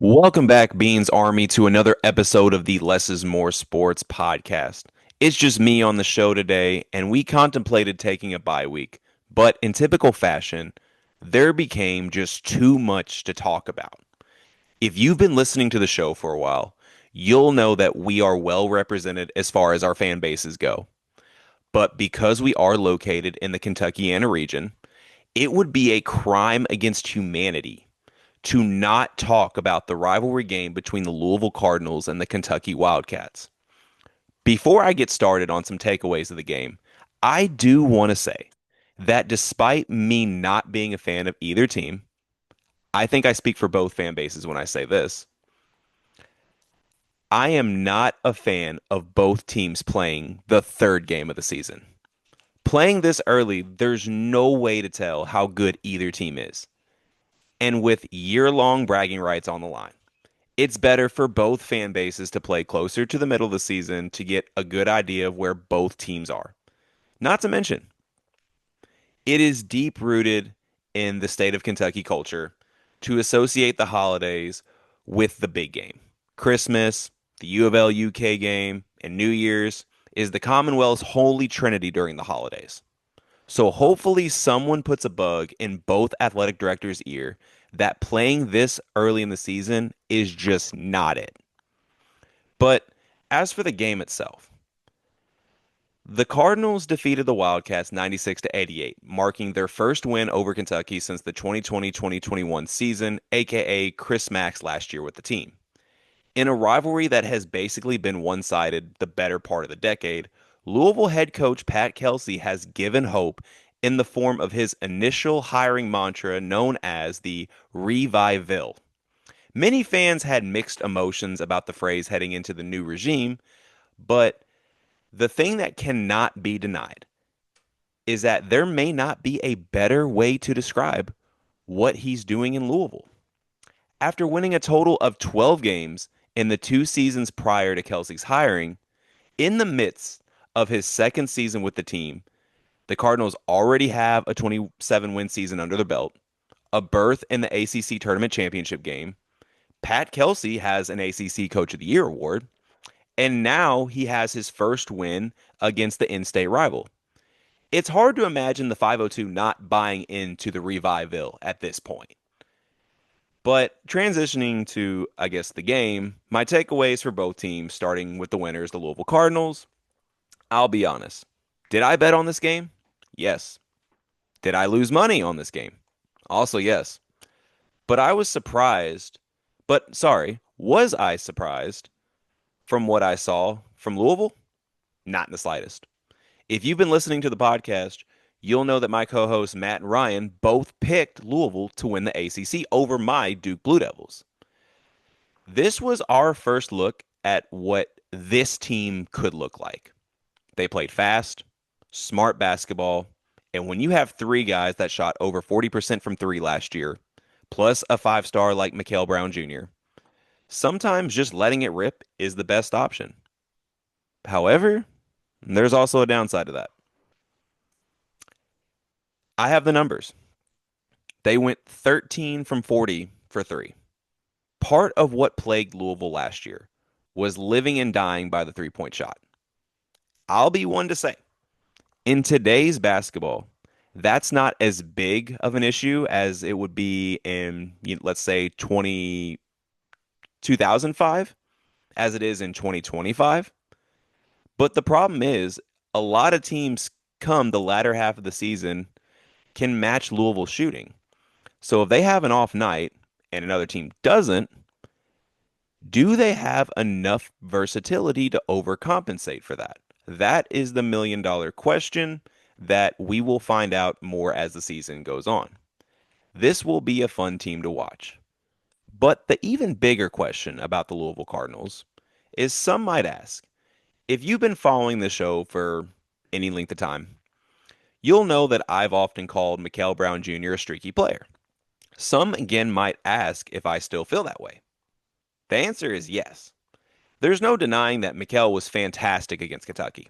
Welcome back, Beans Army, to another episode of the Less is More Sports podcast. It's just me on the show today, and we contemplated taking a bye week, but in typical fashion, there became just too much to talk about. If you've been listening to the show for a while, you'll know that we are well represented as far as our fan bases go. But because we are located in the Kentuckiana region, it would be a crime against humanity to not talk about the rivalry game between the Louisville Cardinals and the Kentucky Wildcats. Before I get started on some takeaways of the game, I do want to say that despite me not being a fan of either team, I think I speak for both fan bases when I say this. I am not a fan of both teams playing the third game of the season. Playing this early, there's no way to tell how good either team is. And with year-long bragging rights on the line, it's better for both fan bases to play closer to the middle of the season to get a good idea of where both teams are. Not to mention, it is deep rooted in the state of Kentucky culture to associate the holidays with the big game. Christmas, the U of L UK game, and New Year's is the Commonwealth's holy trinity during the holidays. So hopefully someone puts a bug in both athletic directors' ear that playing this early in the season is just not it. But as for the game itself, the Cardinals defeated the Wildcats 96 to 88, marking their first win over Kentucky since the 2020-2021 season, aka Chris Mack's last year with the team. In a rivalry that has basically been one-sided the better part of the decade, Louisville head coach Pat Kelsey has given hope in the form of his initial hiring mantra known as the Revival. Many fans had mixed emotions about the phrase heading into the new regime, but the thing that cannot be denied is that there may not be a better way to describe what he's doing in Louisville. After winning a total of 12 games in the 2 seasons prior to Kelsey's hiring, in the midst of his second season with the team, the Cardinals already have a 27-win season under their belt, a berth in the ACC Tournament Championship game. Pat Kelsey has an ACC Coach of the Year award, and now he has his first win against the in-state rival. It's hard to imagine the 502 not buying into the Revival at this point. But transitioning to, I guess, the game, my takeaways for both teams, starting with the winners, the Louisville Cardinals. I'll be honest. Did I bet on this game? Yes. Did I lose money on this game? Also, yes. But I was surprised. But sorry, was I surprised from what I saw from Louisville? Not in the slightest. If you've been listening to the podcast, you'll know that my co-hosts Matt and Ryan both picked Louisville to win the ACC over my Duke Blue Devils. This was our first look at what this team could look like. They played fast, smart basketball, and when you have three guys that shot over 40% from three last year, plus a five-star like Mikal Brown Jr., sometimes just letting it rip is the best option. However, there's also a downside to that. I have the numbers. They went 13 from 40 for three. Part of what plagued Louisville last year was living and dying by the three-point shot. I'll be one to say, in today's basketball, that's not as big of an issue as it would be in, let's say, 2005 as it is in 2025. But the problem is, a lot of teams come the latter half of the season can match Louisville shooting. So if they have an off night and another team doesn't, do they have enough versatility to overcompensate for that? That is the million-dollar question that we will find out more as the season goes on. This will be a fun team to watch. But the even bigger question about the Louisville Cardinals is some might ask, if you've been following the show for any length of time, you'll know that I've often called Mikal Brown Jr. a streaky player. Some again might ask if I still feel that way. The answer is yes. There's no denying that Mikal was fantastic against Kentucky.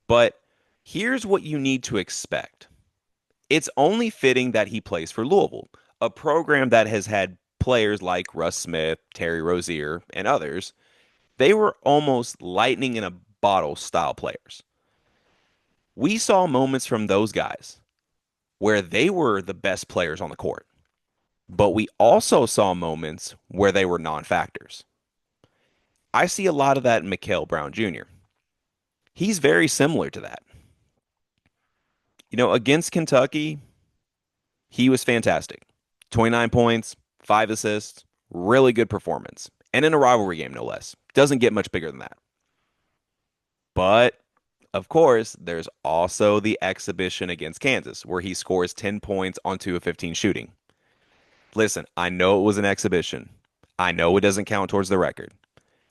But here's what you need to expect. It's only fitting that he plays for Louisville, a program that has had players like Russ Smith, Terry Rozier, and others, they were almost lightning in a bottle style players. We saw moments from those guys where they were the best players on the court, but we also saw moments where they were non-factors. I see a lot of that in Mikal Brown Jr. He's very similar to that. Against Kentucky, he was fantastic. 29 points, 5 assists, really good performance. And in a rivalry game, no less. Doesn't get much bigger than that. But, of course, there's also the exhibition against Kansas, where he scores 10 points on 2 of 15 shooting. Listen, I know it was an exhibition. I know it doesn't count towards the record.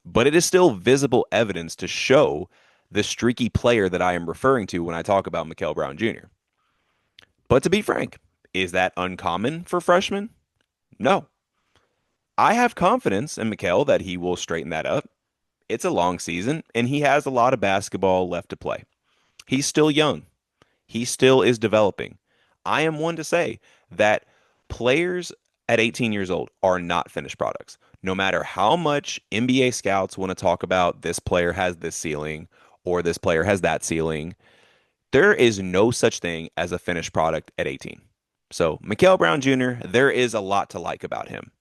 But it is still visible evidence to show the streaky player that I am referring to when I talk about Mikal Brown Jr. But to be frank, is that uncommon for freshmen? No. I have confidence in Mikal that he will straighten that up. It's a long season, and he has a lot of basketball left to play. He's still young. He still is developing. I am one to say that players at 18 years old are not finished products. No matter how much NBA scouts want to talk about this player has this ceiling or this player has that ceiling, there is no such thing as a finished product at 18. So, Mikal Brown Jr., there is a lot to like about him.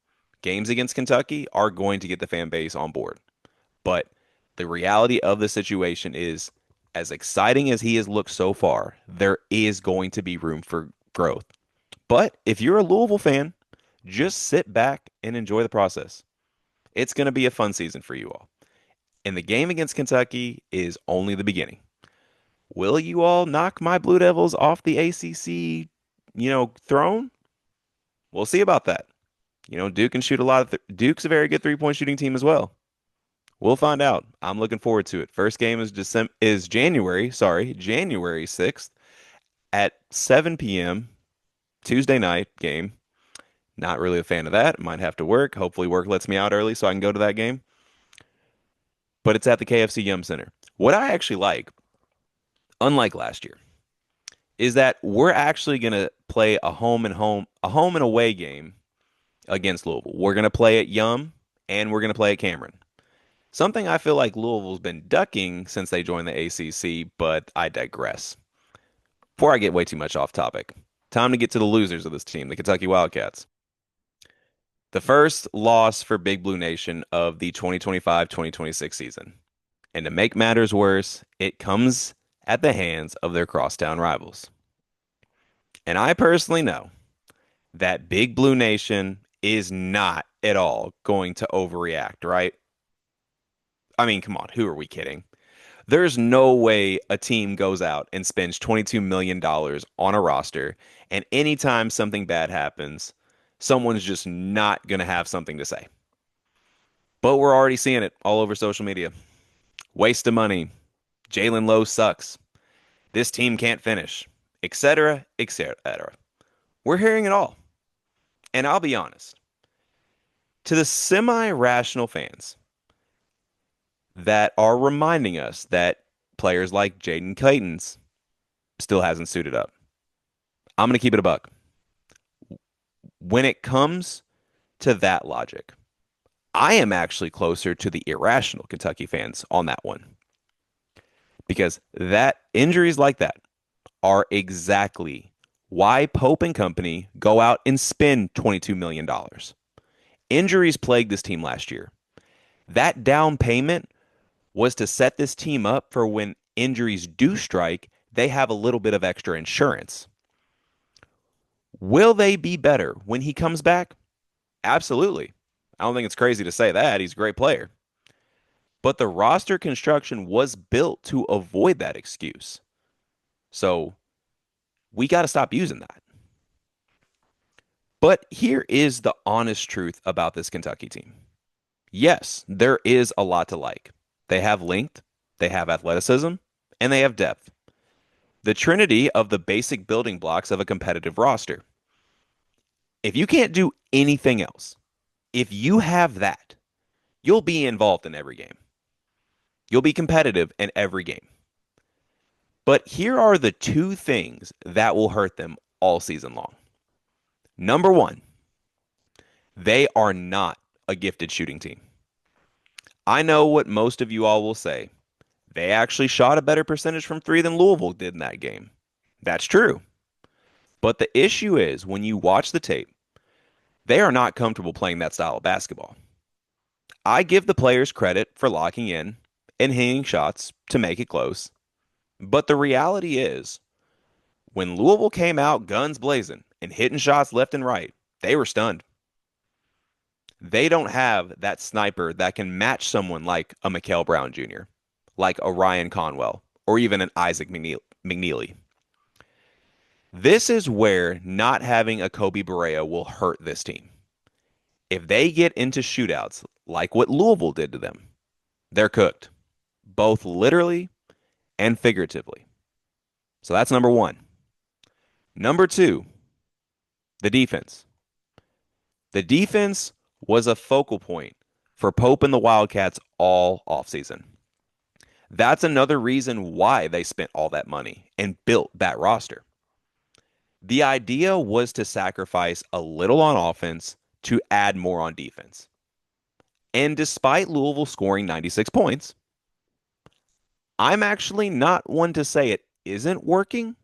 Games against Kentucky are going to get the fan base on board. But the reality of the situation is, as exciting as he has looked so far, there is going to be room for growth. But if you're a Louisville fan, just sit back and enjoy the process. It's going to be a fun season for you all. And the game against Kentucky is only the beginning. Will you all knock my Blue Devils off the ACC, throne? We'll see about that. Duke can shoot a lot of Duke's a very good three-point shooting team as well. We'll find out. I'm looking forward to it. First game is January 6th at 7 p.m. Tuesday night game. Not really a fan of that. Might have to work. Hopefully work lets me out early so I can go to that game. But it's at the KFC Yum Center. What I actually like, unlike last year, is that we're actually going to play a home and away game against Louisville. We're going to play at Yum and we're going to play at Cameron. Something I feel like Louisville's been ducking since they joined the ACC, but I digress. Before I get way too much off topic, time to get to the losers of this team, the Kentucky Wildcats. The first loss for Big Blue Nation of the 2025-2026 season. And to make matters worse, it comes at the hands of their crosstown rivals. And I personally know that Big Blue Nation is not at all going to overreact, right? I mean, come on, who are we kidding? There's no way a team goes out and spends $22 million on a roster, and anytime something bad happens, someone's just not going to have something to say. But we're already seeing it all over social media. Waste of money. Jalen Lowe sucks. This team can't finish, etc., etc. We're hearing it all. And I'll be honest, to the semi-rational fans that are reminding us that players like Jaden Clayton's still hasn't suited up, I'm going to keep it a buck. When it comes to that logic, I am actually closer to the irrational Kentucky fans on that one. Because that injuries like that are exactly why Pope and company go out and spend $22 million. Injuries plagued this team last year. That down payment was to set this team up for when injuries do strike, they have a little bit of extra insurance. Will they be better when he comes back? Absolutely. I don't think it's crazy to say that. He's a great player. But the roster construction was built to avoid that excuse. So we got to stop using that. But here is the honest truth about this Kentucky team. Yes, there is a lot to like. They have length, they have athleticism, and they have depth. The trinity of the basic building blocks of a competitive roster. If you can't do anything else, if you have that, you'll be involved in every game. You'll be competitive in every game. But here are the two things that will hurt them all season long. Number one, They are not a gifted shooting team. I know what most of you all will say. They actually shot a better percentage from three than Louisville did in that game. That's true. But the issue is when you watch the tape, they are not comfortable playing that style of basketball. I give the players credit for locking in and hitting shots to make it close. But the reality is, when Louisville came out guns blazing and hitting shots left and right, they were stunned. They don't have that sniper that can match someone like a Mikael Brown Jr., like a Ryan Conwell, or even an Isaac McNeely. This is where not having a Kobe Barea will hurt this team. If they get into shootouts like what Louisville did to them, they're cooked, both literally and figuratively. So that's number one. Number two, the defense. The defense was a focal point for Pope and the Wildcats all offseason. That's another reason why they spent all that money and built that roster. The idea was to sacrifice a little on offense to add more on defense. And despite Louisville scoring 96 points, I'm actually not one to say it isn't working,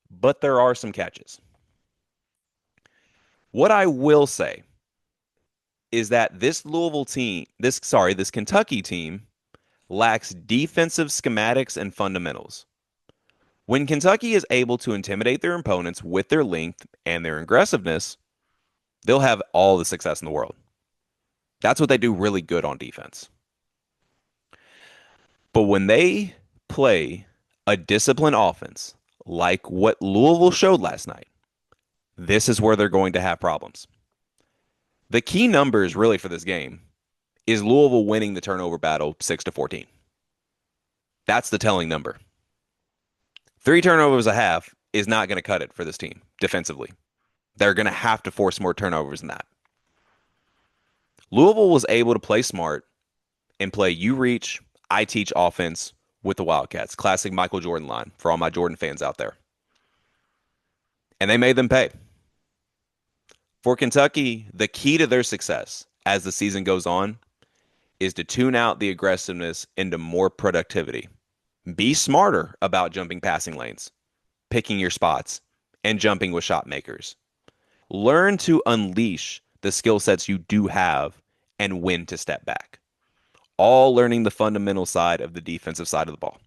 but there are some catches. What I will say is that this Kentucky team lacks defensive schematics and fundamentals. When Kentucky is able to intimidate their opponents with their length and their aggressiveness, they'll have all the success in the world. That's what they do really good on defense. But when they play a disciplined offense like what Louisville showed last night, this is where they're going to have problems. The key numbers really for this game is Louisville winning the turnover battle 6-14. That's the telling number. 3 turnovers a half is not going to cut it for this team defensively. They're going to have to force more turnovers than that. Louisville was able to play smart and play you reach, I teach offense with the Wildcats. Classic Michael Jordan line for all my Jordan fans out there. And they made them pay. For Kentucky, the key to their success as the season goes on is to tune out the aggressiveness into more productivity. Be smarter about jumping passing lanes, picking your spots, and jumping with shot makers. Learn to unleash the skill sets you do have and when to step back. All learning the fundamental side of the defensive side of the ball.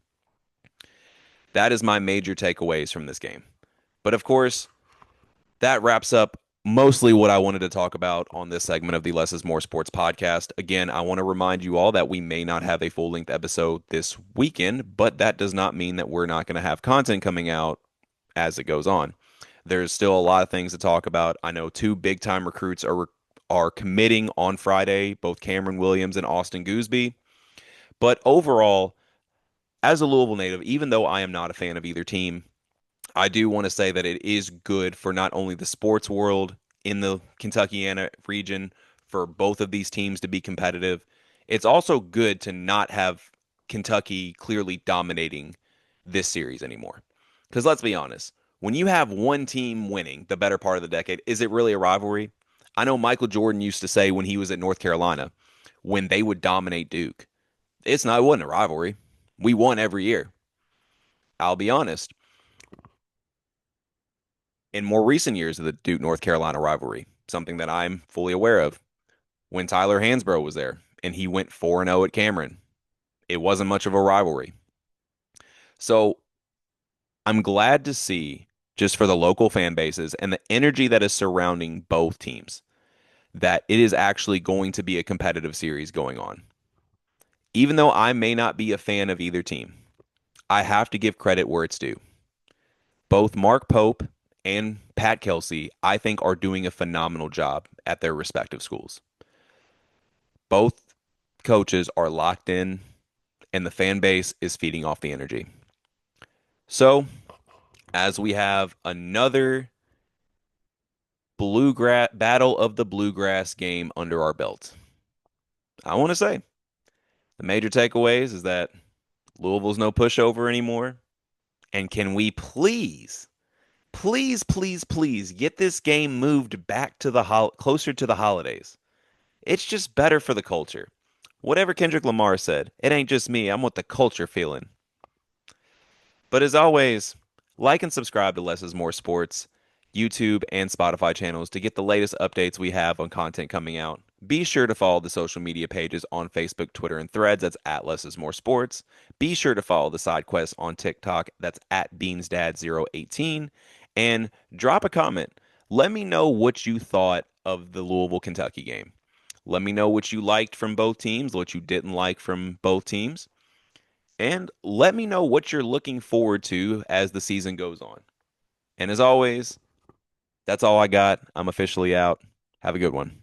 That is my major takeaways from this game. But of course, that wraps up mostly what I wanted to talk about on this segment of the Less is More Sports podcast. Again, I want to remind you all that we may not have a full-length episode this weekend, but that does not mean that we're not going to have content coming out as it goes on. There's still a lot of things to talk about. I know two big-time recruits are committing on Friday, both Cameron Williams and Austin Gooseby. But overall, as a Louisville native, even though I am not a fan of either team, I do want to say that it is good for not only the sports world in the Kentuckiana region for both of these teams to be competitive. It's also good to not have Kentucky clearly dominating this series anymore. Because let's be honest, when you have one team winning the better part of the decade, is it really a rivalry? I know Michael Jordan used to say when he was at North Carolina, when they would dominate Duke, it wasn't a rivalry. We won every year. I'll be honest. In more recent years of the Duke North Carolina rivalry, something that I'm fully aware of, when Tyler Hansbrough was there and he went 4-0 at Cameron, it wasn't much of a rivalry. So I'm glad to see, just for the local fan bases and the energy that is surrounding both teams, that it is actually going to be a competitive series going on. Even though I may not be a fan of either team, I have to give credit where it's due. Both Mark Pope and Pat Kelsey, I think, are doing a phenomenal job at their respective schools. Both coaches are locked in, and the fan base is feeding off the energy. So, as we have another bluegrass battle of the bluegrass game under our belt, I want to say the major takeaways is that Louisville's no pushover anymore. And can we please Please, please, please get this game moved back to the closer to the holidays. It's just better for the culture. Whatever Kendrick Lamar said, it ain't just me. I'm with the culture feeling. But as always, like and subscribe to Less is More Sports, YouTube and Spotify channels to get the latest updates we have on content coming out. Be sure to follow the social media pages on Facebook, Twitter, and Threads. That's at Less is More Sports. Be sure to follow the side quest on TikTok. That's at BeansDad018. And drop a comment. Let me know what you thought of the Louisville, Kentucky game. Let me know what you liked from both teams, what you didn't like from both teams. And let me know what you're looking forward to as the season goes on. And as always, that's all I got. I'm officially out. Have a good one.